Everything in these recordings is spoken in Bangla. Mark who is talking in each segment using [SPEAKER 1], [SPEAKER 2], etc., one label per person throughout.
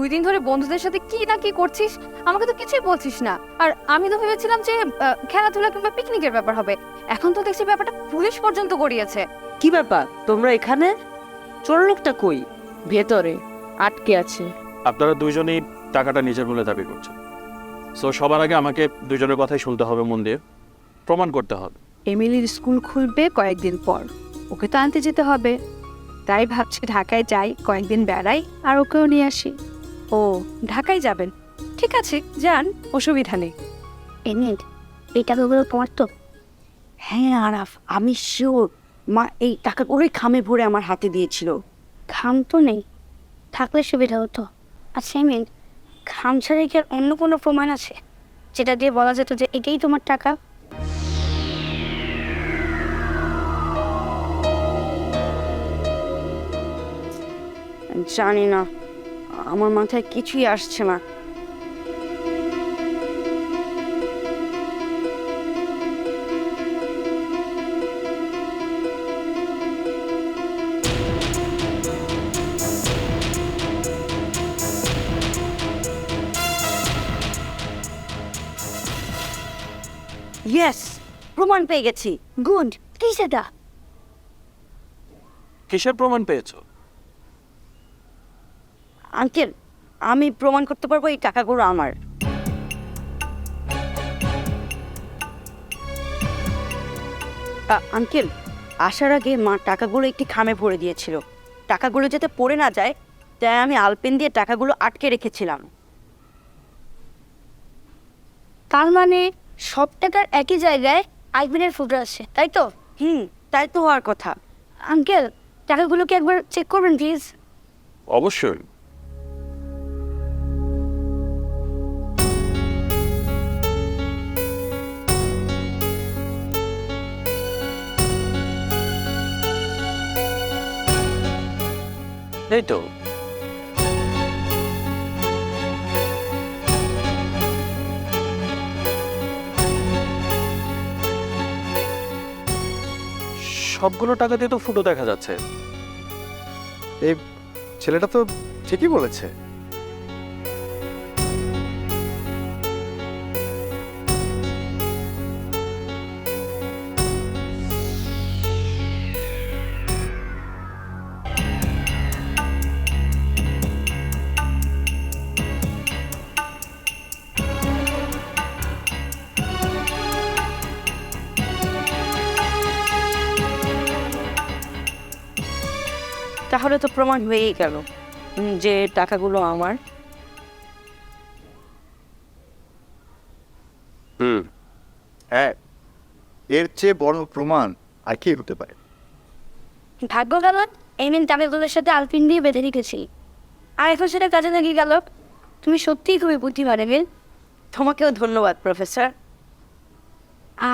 [SPEAKER 1] 2 দিন ধরে বন্ধুদের সাথে কি না কি করছিস, আমাকে তো কিছুই বলছিস না। আর আমি তো ভেবেছিলাম যে খেলাধুলা কিংবা পিকনিকের ব্যাপার হবে, এখন তো দেখছি ব্যাপারটা পুলিশ পর্যন্ত গড়িয়েছে।
[SPEAKER 2] কি ব্যাপার তোমরা এখানে? চোর লোকটা কই? ভেতরে আটকে আছে।
[SPEAKER 3] আপনারা দুইজনই টাকাটা নিজের বলে দাবি করছেন, সো সবার আগে আমাকে দুইজনের কথাই শুনতে হবে, মন দিয়ে প্রমাণ করতে হবে।
[SPEAKER 4] এমিলির স্কুল খুলবে কয়েকদিন পর, ওকে তো আনতে যেতে হবে। তাই ভাবছি ঢাকায় যাই, কয়েকদিন বেড়াই আর ওকেও নিয়ে আসি। ও, ঢাকায় যাবেন? ঠিক আছে, যান, অসুবিধা নেই।
[SPEAKER 5] এমনিট এই টাকাগুলো তোমার তো?
[SPEAKER 2] হ্যাঁ আরাফ, আমি শিওর মা এই টাকাগুলোই খামে ভরে আমার হাতে দিয়েছিল।
[SPEAKER 5] খাম তো নেই, থাকলে সুবিধা হতো। আচ্ছা এমনিট, খাম ছাড়া কি আর অন্য কোনো প্রমাণ আছে যেটা দিয়ে বলা যেত যে এটাই তোমার টাকা?
[SPEAKER 2] জানি না, আমার মাথায় কিছুই আসছে না। ইয়েস, প্রমাণ পেয়ে গেছি।
[SPEAKER 5] গুড, কি সেটা?
[SPEAKER 3] কিসের প্রমাণ পেয়েছো?
[SPEAKER 2] আঙ্কেল, আমি প্রমাণ করতে পারবো এই টাকাগুলো আমার। আঙ্কেল, আসার আগে মা টাকাগুলো একটি খামে ভরে দিয়েছিল। টাকাগুলো যাতে পড়ে না যায় তাই আমি আলপেন দিয়ে টাকাগুলো আটকে রেখেছিলাম।
[SPEAKER 5] তার মানে সব টাকার একই জায়গায় আইবিনের ফটো আছে, তাই তো?
[SPEAKER 2] তাই তো হওয়ার কথা।
[SPEAKER 5] আঙ্কেল, টাকাগুলোকে একবার চেক করবেন প্লিজ।
[SPEAKER 3] অবশ্যই। এই তো, সবগুলো টাকা দিয়ে তো ফুটো দেখা যাচ্ছে।
[SPEAKER 6] এই ছেলেটা তো ঠিকই বলেছে।
[SPEAKER 2] তাহলে তো প্রমাণ হয়েই গেল যে টাকাগুলো আমার।
[SPEAKER 6] হ্যাঁ, এর চেয়ে বড় প্রমাণ আর কি হতে পারে?
[SPEAKER 5] ভাগ্য গেল এমনি টাকাগুলোর সাথে আলপিন দিয়ে বেঁধে রেখেছি, আর এখন সেটা কাজে লাগিয়ে গেল। তুমি সত্যিই খুবই বুদ্ধিমান এমিল।
[SPEAKER 2] তোমাকেও ধন্যবাদ প্রফেসর।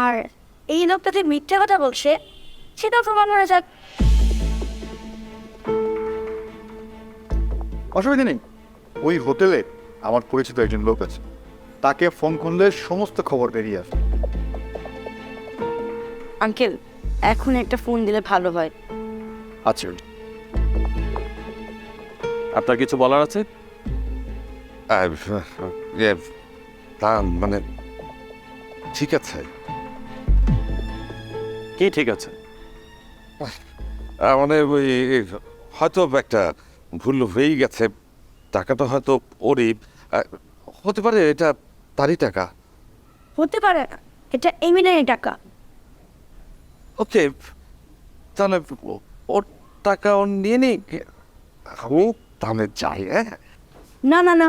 [SPEAKER 5] আর এই লোকটাতে মিথ্যে কথা বলছে সেটাও প্রমাণ করা যাক।
[SPEAKER 6] অসুবিধা নেই, ওই হোটেলে আমার পরিচিত একজন লোক আছে, তাকে ফোন করলে সমস্ত খবর বেরিয়ে আসে।
[SPEAKER 2] আঙ্কেল, এখন একটা ফোন দিলে ভালো হয়।
[SPEAKER 6] আচ্ছা,
[SPEAKER 3] আপনার কিছু বলার আছে?
[SPEAKER 7] তা মানে ঠিক আছে।
[SPEAKER 3] কি ঠিক আছে?
[SPEAKER 7] মানে ওই হয়তো একটা ভুল হয়েই গেছে। টাকাটা হয়তো ওরই হতে পারে, এটা তারই টাকা।
[SPEAKER 5] হতে পারে না, এটা এমিলের টাকা।
[SPEAKER 7] ওকে, তাহলে ওর টাকা ও নিয়ে নিক, আমি তাহলে যাই। হ্যাঁ,
[SPEAKER 2] না না না,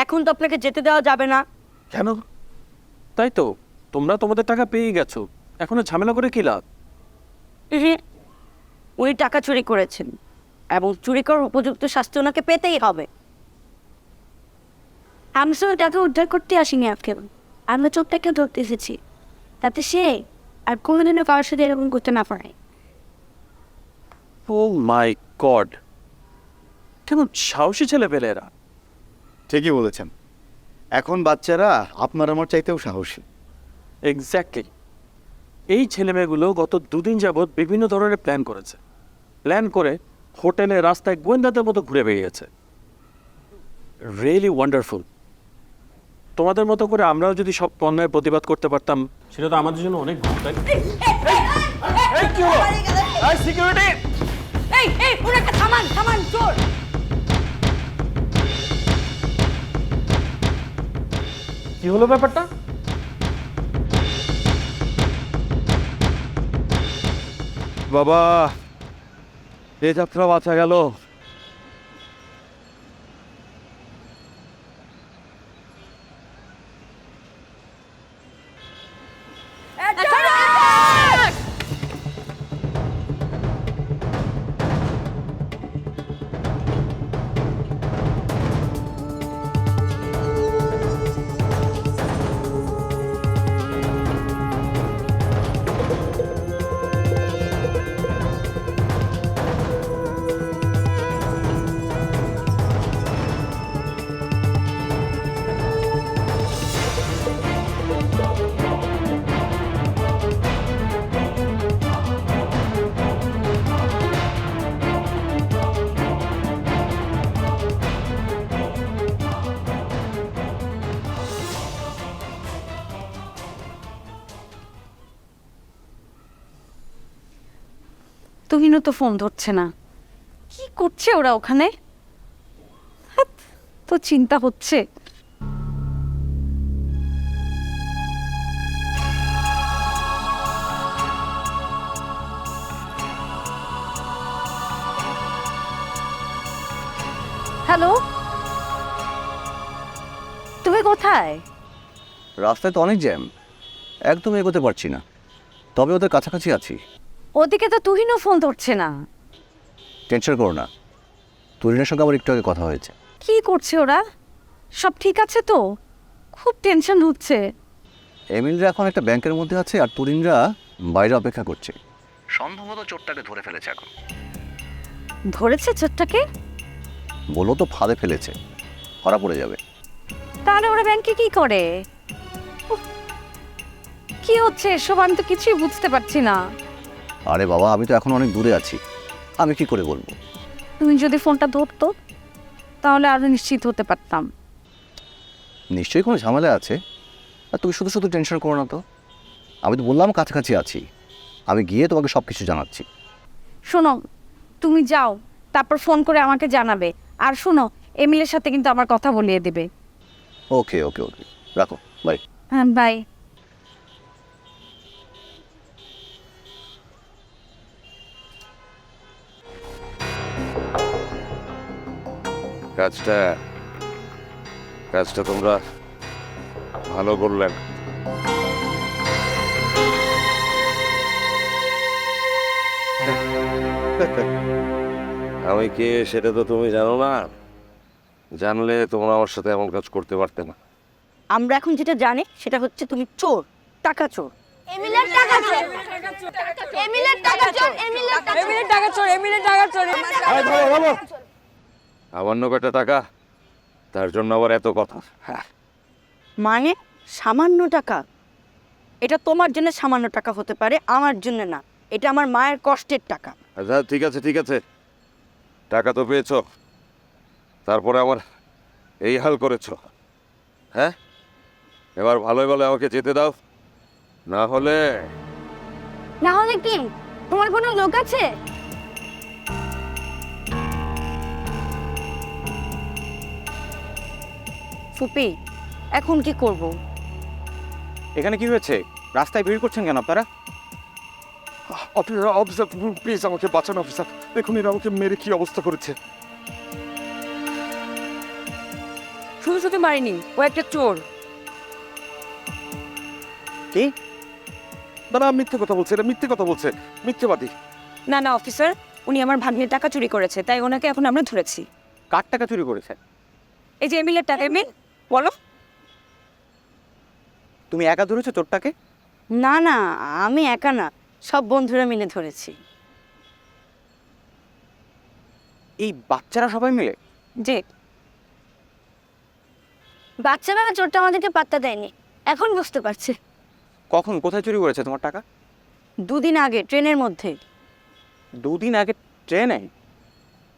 [SPEAKER 2] এখন তো আপনাকে যেতে দেওয়া যাবে না।
[SPEAKER 7] কেন?
[SPEAKER 3] তাই তো, তোমরা তোমাদের টাকা পেয়ে গেছো, এখন আর ঝামেলা করে কি লাভ?
[SPEAKER 2] উনি টাকা চুরি করেছেন এবং চুরি করার উপযুক্ত শাস্তি ওনাকে পেতেই হবে।
[SPEAKER 5] আমি শুধু টাকা উদ্ধার করতে আসিনি আজকে, আমরা চোখটাকে ধরতে এসেছি, তাতে সে আর কোনোদিনও কারোর সাথে এরকম করতে না পারে।
[SPEAKER 3] ও মাই গড, কেমন সাহসী ছেলে পেলে এরা।
[SPEAKER 6] ঠিকই বলেছেন, এখন বাচ্চারা আপনার আমার চাইতেও সাহসী।
[SPEAKER 3] এক্স্যাক্টলি, এই ছেলেমেয়েগুলো গত 2 দিন যাবৎ বিভিন্ন ধরনের প্ল্যান করেছে। প্ল্যান করে হোটেলে রাস্তায় গোয়েন্দাদের মতো ঘুরে বেরিয়েছে। Really wonderful. তোমাদের মতো করে আমরাও যদি সব অন্যায়ের প্রতিবাদ করতে পারতাম সেটা তো আমাদের জন্য অনেক ভালো, তাই না? সিকিউরিটি!
[SPEAKER 2] এই ওনাকে থামান থামান, চোর।
[SPEAKER 3] কি হলো ব্যাপারটা?
[SPEAKER 7] বাবা, এ যাত্রা বাঁচা গেল।
[SPEAKER 1] তুহিনও তো ফোন ধরছে না, কি করছে ওরা ওখানে? ধ্যাৎ, তো চিন্তা হচ্ছে। হ্যালো, তুমি কোথায়?
[SPEAKER 8] রাস্তায় তো অনেক জ্যাম, একদম এগোতে পারছি না, তবে ওদের কাছাকাছি আছি।
[SPEAKER 1] ওদিকে তো তুহিনও ফোন ধরছে না।
[SPEAKER 8] টেনশন করো না, তুরিনের সঙ্গে আমার একটু আগে কথা হয়েছে।
[SPEAKER 1] কি করছে ওরা? সব ঠিক আছে তো? খুব টেনশন হচ্ছে।
[SPEAKER 8] এমিলরা এখন একটা ব্যাংকের মধ্যে আছে আর তুরিনরা বাইরে অপেক্ষা করছে। সম্ভবত চোরটাকে ধরে ফেলেছে এখন।
[SPEAKER 1] ধরেছে চোরটাকে?
[SPEAKER 8] বলো তো ফাঁদে ফেলেছে, ধরা পড়ে যাবে।
[SPEAKER 1] তাহলে ওরা ব্যাংকে কি করে? উফ, কি হচ্ছে এসব? আমি তো কিছুই বুঝতে পারছি না।
[SPEAKER 8] আরে বাবা, আমি তো এখন অনেক দূরে আছি, আমি কি করে বলবো?
[SPEAKER 1] তুমি যদি ফোনটা ধরতো তাহলে আরো নিশ্চিত হতে পারতাম।
[SPEAKER 8] নিশ্চয়ই কোনো ঝামেলা আছে, আর তুমি শুধু শুধু টেনশন করো না তো। আমি তো বললাম কাছাকাছি আছি, আমি গিয়ে তোমাকে সব কিছু জানাচ্ছি।
[SPEAKER 1] শোনো, তুমি যাও, তারপর ফোন করে আমাকে জানাবে। আর শোনো, এমিলের সাথে কিন্তু আমার কথা বলিয়ে দেবে।
[SPEAKER 8] ওকে ওকে ওকে, রাখো, বাই।
[SPEAKER 1] হ্যাঁ, বাই।
[SPEAKER 7] কাজটা তোমরা ভালো করলেন। আমি কে সেটা তো তুমি জানো না, জানলে তোমরা আমার সাথে এমন কাজ করতে পারতে না।
[SPEAKER 2] আমরা এখন যেটা জানি সেটা হচ্ছে তুমি চোর, টাকা চোর।
[SPEAKER 5] এমিলের টাকা চোর, এমিলের টাকা চোর, এমিলের টাকা চোর, এমিলের টাকা চোর।
[SPEAKER 7] সামান্য কটা টাকা, তার জন্য আবার এত কথা?
[SPEAKER 2] মানে সামান্য টাকা? এটা তোমার জন্য সামান্য টাকা হতে পারে, আমার জন্য না। এটা আমার মায়ের কষ্টের টাকা।
[SPEAKER 7] আচ্ছা ঠিক আছে ঠিক আছে, টাকা তো পেয়েছো, তারপরে আমার এই হাল করেছো। হ্যাঁ, এবার ভালোই ভালো আমাকে যেতে দাও, না হলে
[SPEAKER 5] না হলে কি তোমার কোনো লোক আছে?
[SPEAKER 2] ফুপি, এখন কি করব?
[SPEAKER 9] এখানে কি হয়েছে? রাস্তায় ভিড় করছেন কেন আপনারা?
[SPEAKER 7] অফিসার প্লিজ আমাকে বাঁচান অফিসার, দেখুন এরা আমাকে মেরে কি অবস্থা করেছে।
[SPEAKER 2] শুধু শুধু মারিনি, ও একটা চোর।
[SPEAKER 9] কি?
[SPEAKER 7] দাদা মিথ্যে কথা বলছে, এটা মিথ্যে কথা বলছে, মিথ্যেবাদী।
[SPEAKER 2] না না অফিসার, উনি আমার ভাগ্নের টাকা চুরি করেছে, তাই ওনাকে এখন আমরা ধরেছি।
[SPEAKER 9] কার টাকা চুরি করেছে?
[SPEAKER 2] এই যে এমিলের টাকা। এমিল, বলো।
[SPEAKER 9] তুমি একা ধরেছো চোরটাকে?
[SPEAKER 2] না না, আমি একা না, সব বন্ধুরা মিলে ধরেছি।
[SPEAKER 9] এই বাচ্চারা সবাই মিলে?
[SPEAKER 2] যে
[SPEAKER 5] বাচ্চারা চোরটা আমাদেরকে পাত্তা দেয়নি, এখন বুঝতে পারছে।
[SPEAKER 9] কখন, কোথায় চুরি করেছে তোমার টাকা?
[SPEAKER 2] 2 দিন আগে ট্রেনের মধ্যে।
[SPEAKER 9] 2 দিন আগে ট্রেনে?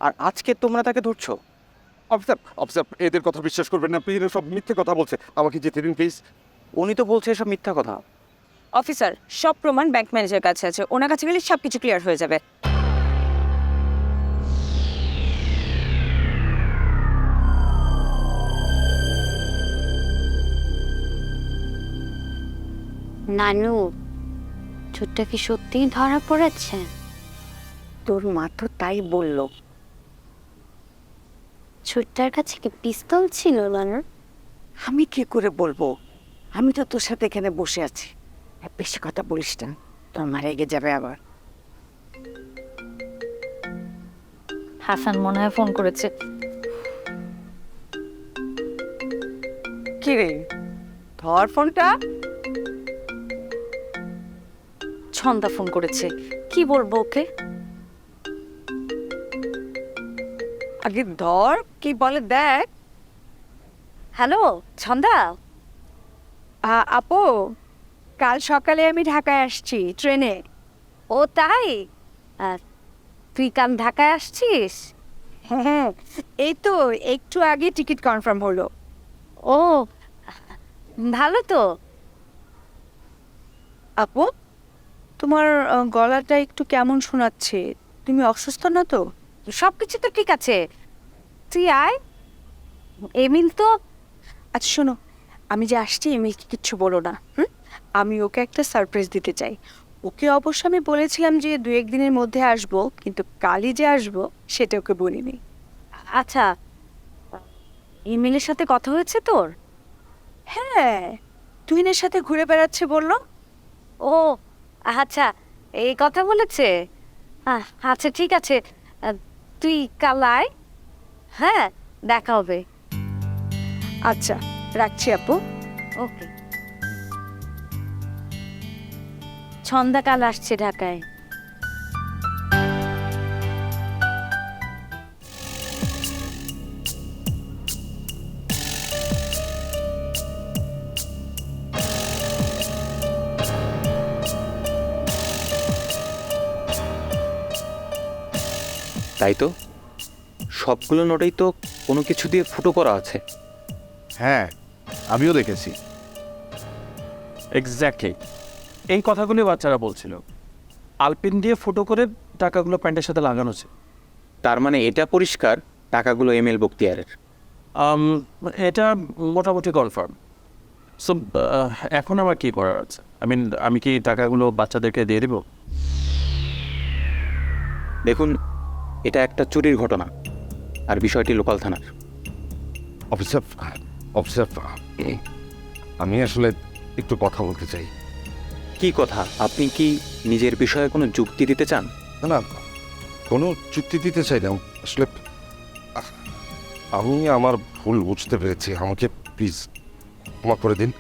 [SPEAKER 9] আর আজকে তোমরা তাকে ধরছো?
[SPEAKER 7] অফিসার অফিসার এদের কথা বিশ্বাস করবেন না, প্লিজ, সব মিথ্যে কথা বলছে, আমাকে যেতে দিন প্লিজ।
[SPEAKER 9] উনি তো বলছে এসব মিথ্যা কথা।
[SPEAKER 2] অফিসার, সব প্রমাণ ব্যাংক ম্যানেজারের কাছে আছে, ওনার কাছে গেলে সব কিছু ক্লিয়ার হয়ে যাবে।
[SPEAKER 5] নানু, ছোট্ট কি সত্যিই ধরা পড়েছে?
[SPEAKER 2] তোর মা তো তাই বললো।
[SPEAKER 5] ছোট্টার কাছে কি পিস্তল ছিল নানু?
[SPEAKER 2] আমি কি করে বলবো? আমি তো তোর সাথে এখানে বসে আছি। বেশি কথা বলিস না, তোর মা রেগে যাবে আবার।
[SPEAKER 1] হাসান মনে হয় ফোন করেছে।
[SPEAKER 2] কি রে, ধর ফোনটা।
[SPEAKER 1] ছন্দা ফোন করেছে, কি বলবো ওকে?
[SPEAKER 2] আগে ধর, কি বলে দেখ।
[SPEAKER 1] হ্যালো ছন্দা।
[SPEAKER 4] আপু, কাল সকালে আমি ঢাকায় আসছি ট্রেনে।
[SPEAKER 1] ও তাই? তুই কাল ঢাকায় আসছিস?
[SPEAKER 4] হ্যাঁ, এই তো একটু আগে টিকিট কনফার্ম হলো।
[SPEAKER 1] ও ভালো তো।
[SPEAKER 4] আপু, তোমার গলাটা একটু কেমন শোনাচ্ছে, তুমি অসুস্থ না তো?
[SPEAKER 1] সব কিছু তো ঠিক আছে, তুই আয়। এমিল তো।
[SPEAKER 4] আচ্ছা শোনো, আমি যে আসছি এমিলকে কিচ্ছু বলো না, আমি ওকে একটা সারপ্রাইজ দিতে চাই। ওকে অবশ্য আমি বলেছিলাম যে 2-1 দিনের মধ্যে আসবো, কিন্তু কালই যে আসবো সেটা ওকে বলিনি।
[SPEAKER 1] আচ্ছা, এমিলের সাথে কথা হয়েছে তোর?
[SPEAKER 4] হ্যাঁ, তুহিনের সাথে ঘুরে বেড়াচ্ছে বললো।
[SPEAKER 1] ও আচ্ছা, এই কথা বলেছে। আচ্ছা ঠিক আছে, তুই কাল আয়। হ্যাঁ, দেখা হবে।
[SPEAKER 4] আচ্ছা, রাখছি আপু।
[SPEAKER 1] ওকে। ছন্দা কাল আসছে ঢাকায়।
[SPEAKER 9] তাই তো, সবগুলো নোটেই তো কোনো কিছু দিয়ে ফুটো করা আছে।
[SPEAKER 6] হ্যাঁ, আমিও দেখেছি।
[SPEAKER 3] এক্স্যাক্টলি এই কথাগুলি বাচ্চারা বলছিল। আলপিন দিয়ে ফুটো করে টাকাগুলো প্যান্টের সাথে লাগানো ছিল।
[SPEAKER 9] তার মানে এটা পরিষ্কার টাকাগুলো এমএল বক্তিয়ারের।
[SPEAKER 3] এটা মোটামুটি কনফার্ম। সো এখন আমার কি করার আছে? আমি কি টাকাগুলো বাচ্চাদেরকে দিয়ে দেবো?
[SPEAKER 9] দেখুন, এটা একটা চুরির ঘটনা, আর বিষয়টি লোকাল থানার।
[SPEAKER 7] অফিসার অফিসার, আমি আসলে একটু কথা বলতে চাই।
[SPEAKER 9] কি কথা? আপনি কি নিজের বিষয়ে কোনো যুক্তি দিতে চান?
[SPEAKER 7] না না, কোনো চুক্তি দিতে চাই না। আসলে আমি আমার ভুল বুঝতে পেরেছি, আমাকে প্লিজ ক্ষমা করে দিন।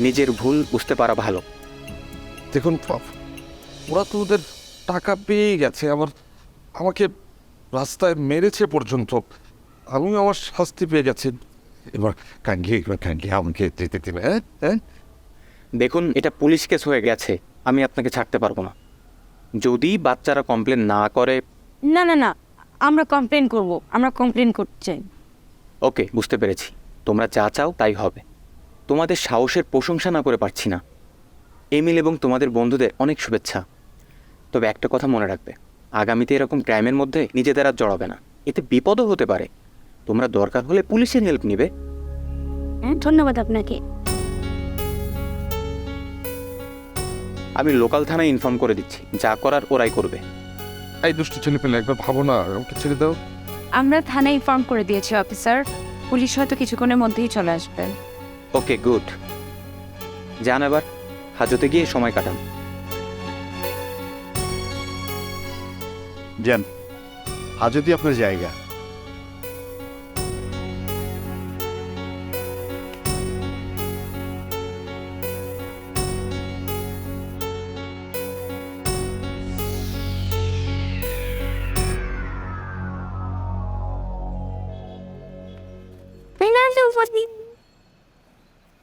[SPEAKER 9] নিজের ভুল বুঝতে পারা ভালো।
[SPEAKER 7] দেখুন, ওরা তো ওদের টাকা পেয়ে গেছে, আমাকে রাস্তায় মেরেছে পর্যন্ত। আমিও আমার শাস্তি পেয়ে গেছি। এবার কাইন্ডলি আমাকে যেতে দেবে। হ্যাঁ,
[SPEAKER 9] দেখুন, এটা পুলিশ কেস হয়ে গেছে, আমি আপনাকে ছাড়তে পারবো না। যদি বাচ্চারা কমপ্লেন না করে।
[SPEAKER 2] না না না, আমরা কমপ্লেন করব, আমরা কমপ্লেন করতে চাই।
[SPEAKER 9] ওকে, বুঝতে পেরেছি, তোমরা যা চাও তাই হবে। তোমাদের সাহসের প্রশংসা না করে পারছি না। এমিল এবং তোমাদের বন্ধুদের অনেক শুভেচ্ছা। তবে একটা কথা মনে রাখবে, আগামীতে এরকম ক্রাইমের মধ্যে নিজেদের আর জড়াবে না, এতে বিপদও হতে পারে। তোমরা দরকার হলে পুলিশের হেল্প নিবে।
[SPEAKER 5] ধন্যবাদ আপনাকে।
[SPEAKER 9] আমি লোকাল থানায় ইনফর্ম করে দিচ্ছি, যা করার ওরাই করবে।
[SPEAKER 7] এই দুষ্টু ছেলে পেলে একবার ভাবো না, আমাকে ছেড়ে দাও।
[SPEAKER 4] আমরা থানায় ইনফর্ম করে দিয়েছি অফিসার, পুলিশ হয়তো কিছুক্ষণের মধ্যেই চলে আসবে।
[SPEAKER 9] ওকে, গুড। যান এবার হাজতে গিয়ে সময় কাটান।
[SPEAKER 6] যান, হাজতই আপনার জায়গা।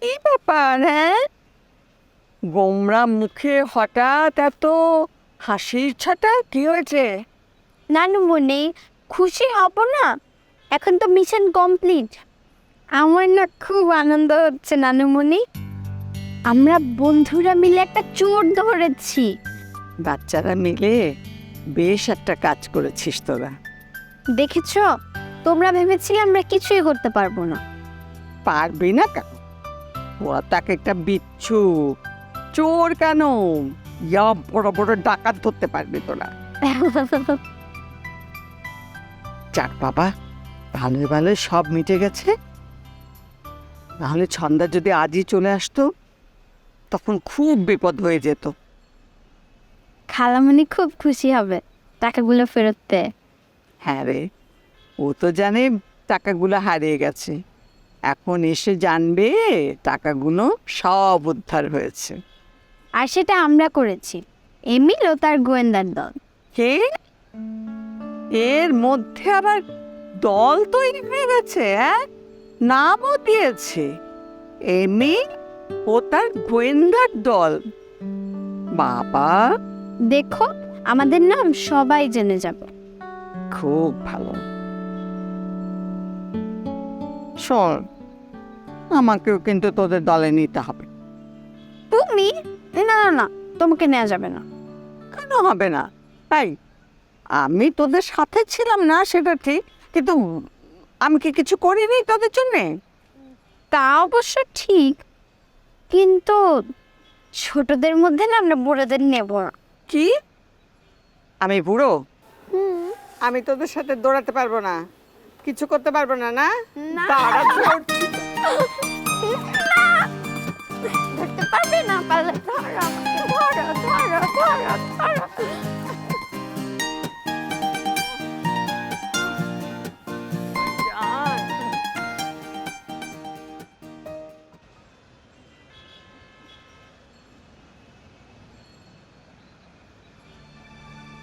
[SPEAKER 2] এই ব্যাপার, হ্যাঁ? গোমরা মুখে হঠাৎ এত হাসির ছাটা, কি হয়েছে?
[SPEAKER 5] নানু মনে খুশি হব না, এখন তো মিশন কমপ্লিট। আমার না খুব আনন্দ হচ্ছে নানুমণি। আমরা বন্ধুরা মিলে একটা চোর ধরেছি।
[SPEAKER 2] বাচ্চারা মিলে বেশ একটা কাজ করেছিস তোরা।
[SPEAKER 5] দেখেছ, তোমরা ভেবেছিলে আমরা কিছুই করতে পারবো না।
[SPEAKER 2] পারবি না কেন? ওরা তাকে একটা বিচ্ছু চোর কেন, ইয়া বড় বড় ডাকাত ধরতে পারবি তোরা। যাক বাবা, ভালো ভালো সব মিটে গেছে। নাহলে ছন্দা যদি আজই চলে আসতো তখন খুব বিপদ হয়ে যেত।
[SPEAKER 5] খালামণি খুব খুশি হবে টাকাগুলো ফেরত দেয়।
[SPEAKER 2] হ্যাঁ রে, ও তো জানে টাকাগুলো হারিয়ে গেছে, এখন এসে জানবে টাকাগুলো সব উদ্ধার হয়েছে।
[SPEAKER 5] আর সেটা আমরা করেছি, এমিল ও তার গোয়েন্দার দল।
[SPEAKER 2] কে? এর মধ্যে আবার দল তৈরি হয়ে গেছে, হ্যাঁ? নামও দিয়েছে, এমিল ও তার গোয়েন্দার দল। বাবা,
[SPEAKER 5] দেখো, আমাদের নাম সবাই জেনে যাবে।
[SPEAKER 2] খুব ভালো। শোন, আমাকেও কিন্তু তোদের দলে নিতে হবে।
[SPEAKER 5] তুমি? না না না, তোমাকে নেওয়া যাবে না।
[SPEAKER 2] কেন হবে না? তাই আমি তোদের সাথে ছিলাম না সেটা ঠিক, কিন্তু আমি কি কিছু করিনি তোদের জন্যে?
[SPEAKER 5] তা অবশ্য ঠিক, কিন্তু ছোটদের মধ্যে না আমরা বড়দের নেব না।
[SPEAKER 2] কি? আমি বুড়ো? আমি তোদের সাথে দৌড়াতে পারবো না, কিছু করতে পারবো না। না, দাঁড়া, ধরছি।
[SPEAKER 5] ধরতে পারবে না, পারলে ধরো আমাকে, ধরো ধরো ধরো ধরো।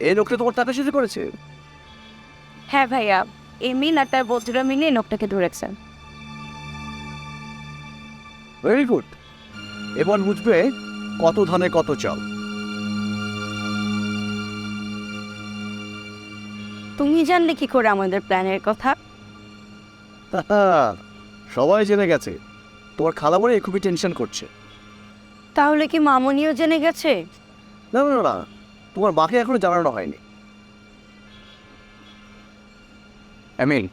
[SPEAKER 8] এই লোকটা তোমার টাকা শেষ করেছে?
[SPEAKER 4] হ্যাঁ ভাইয়া, এমিল আর তার বন্ধুরা মিলে এই লোকটাকে ধরেছেন।
[SPEAKER 8] Very good. এবার বুঝবে কত ধানে কত চাল।
[SPEAKER 4] তুমি জানলে কি করে আমাদের প্ল্যানের কথা?
[SPEAKER 8] সবাই জেনে গেছে। তোমার খালামণি খুবই টেনশন করছে।
[SPEAKER 4] তাহলে কি মামনিও জেনে গেছে?
[SPEAKER 8] না না না, তোমার মাকে এখনো জানানো হয়নি।
[SPEAKER 9] এমিল,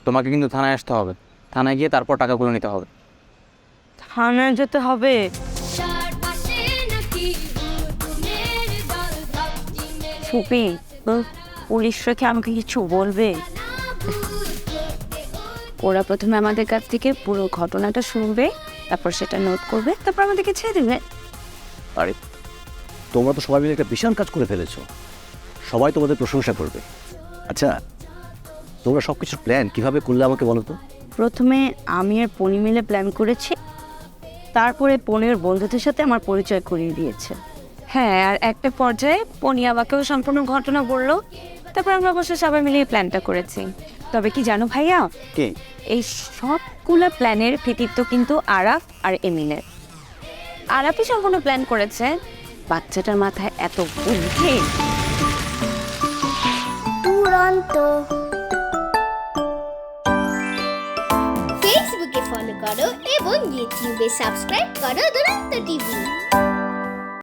[SPEAKER 9] তোমাকে কিন্তু থানায় আসতে হবে। থানায় গিয়ে তারপর টাকাগুলো নিতে হবে।
[SPEAKER 4] থানায় যেতে হবে? ফুপি, পুলিশ রেখে আমাকে কিছু বলবে? ওরা প্রথমে আমাদের কাছ থেকে পুরো ঘটনাটা শুনবে, তারপর সেটা নোট করবে, তারপর আমাদেরকে ছেড়ে দেবে।
[SPEAKER 8] আরে তোমরা তো সবাই মিলে একটা বিশাল কাজ করে ফেলেছো, সবাই তোমাদের প্রশংসা করবে। আচ্ছা, তোমরা সব কিছুর প্ল্যান কীভাবে করলে আমাকে বলো তো?
[SPEAKER 4] প্রথমে আমি আর পনি মিলে প্ল্যান করেছি, তারপরে পনির বন্ধুদের সাথে আমার পরিচয় করিয়ে দিয়েছে। হ্যাঁ, আর একটা পর্যায়ে পনি আমাকেও সম্পূর্ণ ঘটনা বললো, তারপর আমরা বসে সবাই মিলে প্ল্যানটা করেছি। তবে কি জানো ভাইয়া,
[SPEAKER 8] কে?
[SPEAKER 4] এই সবগুলো প্ল্যানের কৃতিত্ব কিন্তু আরাফ আর এমিলের। আরাফই সম্পূর্ণ প্ল্যান করেছে। বাচ্চাটার মাথায় এত বুদ্ধি।
[SPEAKER 5] দুরন্ত। ফেসবুকে ফলো করো এবং ইউটিউবে সাবস্ক্রাইব করো দুরন্ত টিভি।